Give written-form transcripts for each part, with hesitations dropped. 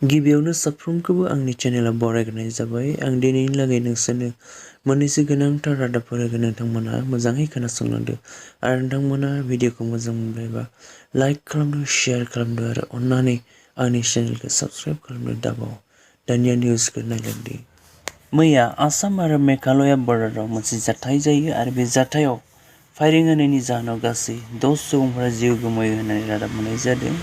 गिबियावनो साफ्रोमखौबो आंनि चेनेलाव बरायग्रोनाय जाबाय। आं दिनैनि लागै नोंसोरनो मोननैसो गोनांथार रादाबफोर होगोन। नोंथांमोना मोजाङै खोनासंलांदो आरो नोंथांमोना भिडिअखौ मोजां मोनबायबा लाइक खालामदो, शेयार खालामदो आरो अन्नानै आंनि चेनेलखौ साबस्क्राइब खालामनो दाबाव। दानिया निउसखौ नायलांदो। मैया आसाम आरो मेघालया बर्डाराव मोनसे जाथाय जायो आरो बे जाथायाव फायरिं होनायनि जाहोनाव गासै 10 सुबुंफोरा जिउ गोमायो होननानै रादाब मोननाय जादों।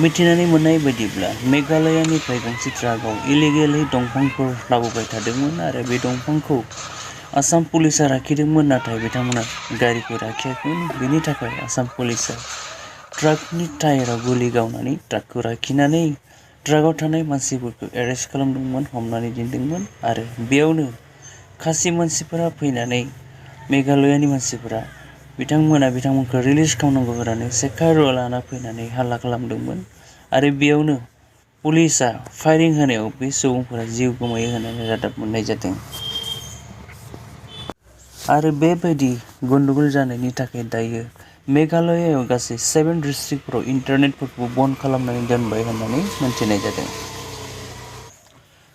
मिथिनानै मोननाय बायदिब्ला मेघालयानिफ्राय गंसे ट्राकआव इलिगेलै दंफांफोर लाबोबाय थादोंमोन आरो बे दंफांखौ आसाम पुलिसा लाखिदोंमोन, नाथाय बिथांमोना गारिखौ लाखियाखैमोन। बेनि थाखाय आसाम पुलिसा ट्राकनि टायाराव गुलि गावनानै ट्राकखौ लाखिनानै ट्राकआव थानाय मानसिफोरखौ एरेस्ट खालामदोंमोन, हमनानै दोनदोंमोन आरो बेयावनो खासि मानसिफोरा फैनानै मेघालयानि मानसिफोरा बिथांमोनखौ रिलिज खालामनांगौ होननानै सेकार लाना फैनानै हाल्ला खालामदोंमोन आरो बेयावनो पुलिसा फायरिं होनायाव बे सुबुंफोरा जिउ गोमायो होननानै रादाब मोननाय जादों। आरो बेबायदि गन्दगल जानायनि थाखाय दायो मेघालयायाव गासै 7 डिस्ट्रिक्टफोराव इन्टारनेटफोरखौ बन्द खालामनानै दोनबाय होननानै मिन्थिनाय जादों।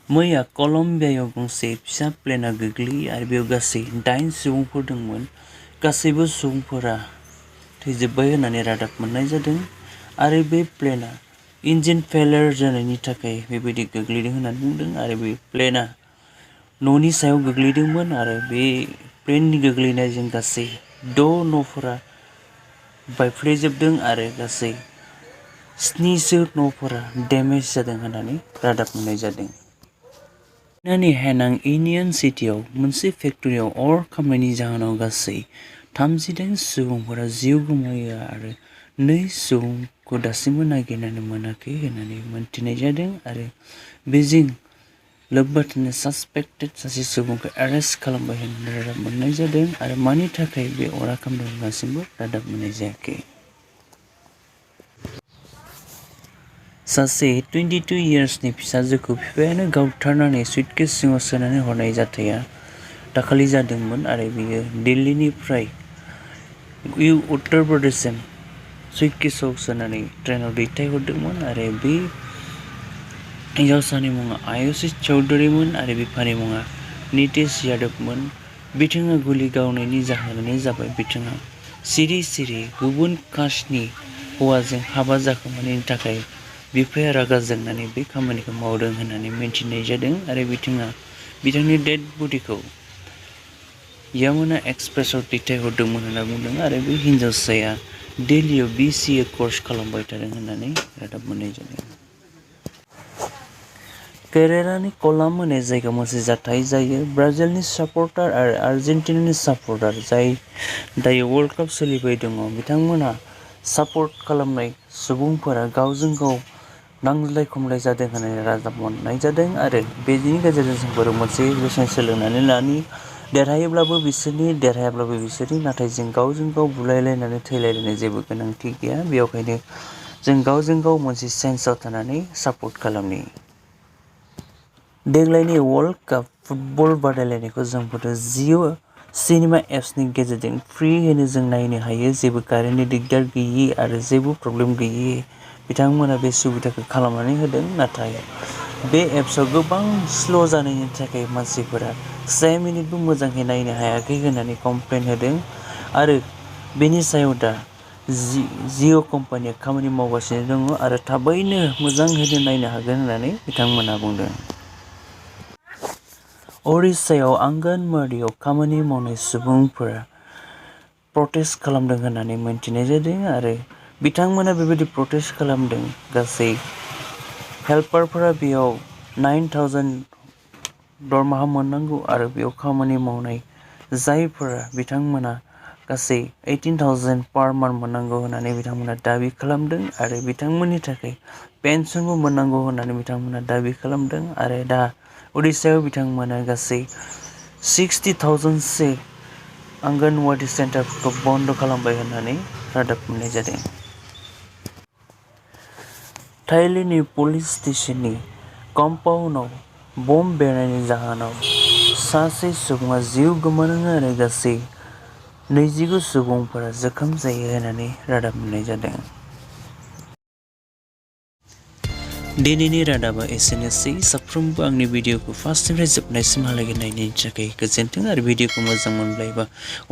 मैया कलम्बियायाव गंसे फिसा प्लेनआ गोग्लैयो आरो बेयाव गासै 8 सुबुंफोर दंमोन। गासैबो सुबुंफोरा थैजोब्बाय होननानै रादाब मोननाय जादों आरो बे प्लेनआ इन्जिन फेलियर जानायनि थाखाय बेबायदि गोग्लैदों होननानै बुंदों आरो बे प्लेनआ न'नि सायाव गोग्लैदोंमोन आरो बे प्लेननि गोग्लैनायजों गासै 6 न'फोरा बायफ्लेजोबदों आरो गासै 7 न'फोरा डेमेज जादों होननानै रादाब मोननाय जादों। चाइनानि हेनां इउनियन सिटियाव मोनसे फेक्टरियाव अर खामनायनि जाहोनाव गासै 38 सुबुंफोरा जिउ गोमायो आरो 2 सुबुंखौ दासिमबो नागिरनानै मोनाखै होननानै मिन्थिनाय जादों आरो बेजों लोब्बा थानाय सासपेक्टेड सासे सुबुंखौ एरेस्ट खालामबाय होननानै रादाब मोननाय जादों आरो मानि थाखाय बे अरा खामदों दासिमबो रादाब मोननाय जायाखै। सासे 22 इयार्सनि फिसाजोखौ बिफायानो गावथारनानै सुटकेस सिङाव सोनानै हरनाय जाथाया दाखालि जादोंमोन आरो बियो दिल्लीनिफ्राय उत्तर प्रदेशसिम सुटकेसआव सोनानै ट्रेनाव दैथायहरदोंमोन आरो बे हिन्जावसानि मुङा आयुषी चौधुरीमोन आरो बिफानि मुङा नितेश यादवमोन। बिथाङा गुलि गावनायनि जाहोनानो जाबाय बिथाङा सिरि सिरि गुबुन कास्टनि हौवाजों हाबा जाखोमानायनि थाखाय बिफाया रागा जोंनानै बे खामानिखौ मावदों होननानै मिन्थिनाय जादों आरो बिथाङा बिथांनि डेड बडिखौ यमुना एक्सप्रेसआव दैथायहरदोंमोन होनना बुंदों आरो बे हिन्जावसाया दिल्लीयाव BCA कर्स खालामबाय थादों होननानै रादाब मोननाय जादों। केरेलानि कलाम होननाय जायगायाव मोनसे जाथाय जायो। ब्राजिलनि सापर्टार आरो आर्जेन्टिनानि सापर्टार जाय दायो वर्ल्ड काप सोलिबाय दङ, बिथांमोना सापर्ट खालामनाय सुबुंफोरा गावजों गाव नांज्लाय खमलाय जादों होननानै रादाब मोननाय जादों आरो बेनि गेजेरजों जोंफोर मोनसे लेसन सोलोंनानै लानि देरहायोब्लाबो बिसोरनि, देरहायाब्लाबो बिसोरनि, नाथाय जों गावजों गाव बुलायलायनानै थैलायलायनो जेबो गोनांथि गैया। बेवहायनो जों गावजों गाव मोनसे सेन्सआव थानानै सापर्ट खालामनि। देग्लायनि वर्ल्ड काप फुटबल बादायलायनायखौ जोंफोर जिअ सिनेमा एप्सनि गेजेरजों फ्रियैनो जों नायनो हायो। जेबो कारेन्टनि दिगदार गैयि आरो जेबो प्रब्लेम गैयि बिथांमोना बे सुबिदाखौ खालामनानै होदों, नाथाय बे एप्सआव गोबां स्ल' जानायनि थाखाय मानसिफोरा 1 मिनिटबो मोजाङै नायनो हायाखै होननानै कमप्लेन होदों आरो बेनि सायाव दा जिअ कम्पानिया खामानि मावगासिनो दङ आरो थाबैनो मोजाङैनो नायनो हागोन होननानै बिथांमोना बुंदों। उरिष्यायाव आंगनबाड़ियाव खामानि मावनाय सुबुंफोरा प्रटेस्ट खालामदों होननानै मिन्थिनाय जादों आरो बिथांमोना बेबायदि प्रटेस्ट खालामदों। गासै हेल्पारफोरा बेयाव 9,000 दरमाहा मोननांगौ आरो बेयाव खामानि मावनाय जायफोरा बिथांमोना गासै 18,000 पार मान्थ मोननांगौ होननानै बिथांमोना दाबि खालामदों आरो बिथांमोननि थाखाय पेन्सनबो मोननांगौ होननानै बिथांमोना दाबि खालामदों आरो दा उरिष्यायाव बिथांमोना गासै 60,000 आंगनवाड़ी सेन्टारफोरखौ बन्द खालामबाय होननानै रादाब मोननाय जादों। थाइलेन्डनि पुलिस स्टेशननि कम्पाउन्डआव बम बेरनायनि जाहोनाव सासे सुबुङा जिउ गोमादों आरो गासै 29 सुबुंफोरा जोखोम जायो होननानै रादाब मोननाय जादों। दिनैनि रादाबा एसेनोसै साफ्रोमबो आंनि भिडिअखौ फार्स्टनिफ्राय जोबनायसिमहालागै नायनायनि थाखाय गोजोन्थों आरो भिडिअखौ मोजां मोनब्लायबा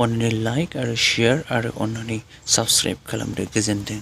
अन्नानै लाइक आरो शेयार आरो अन्नानै साबस्क्राइब खालामदो गोजोन्थों।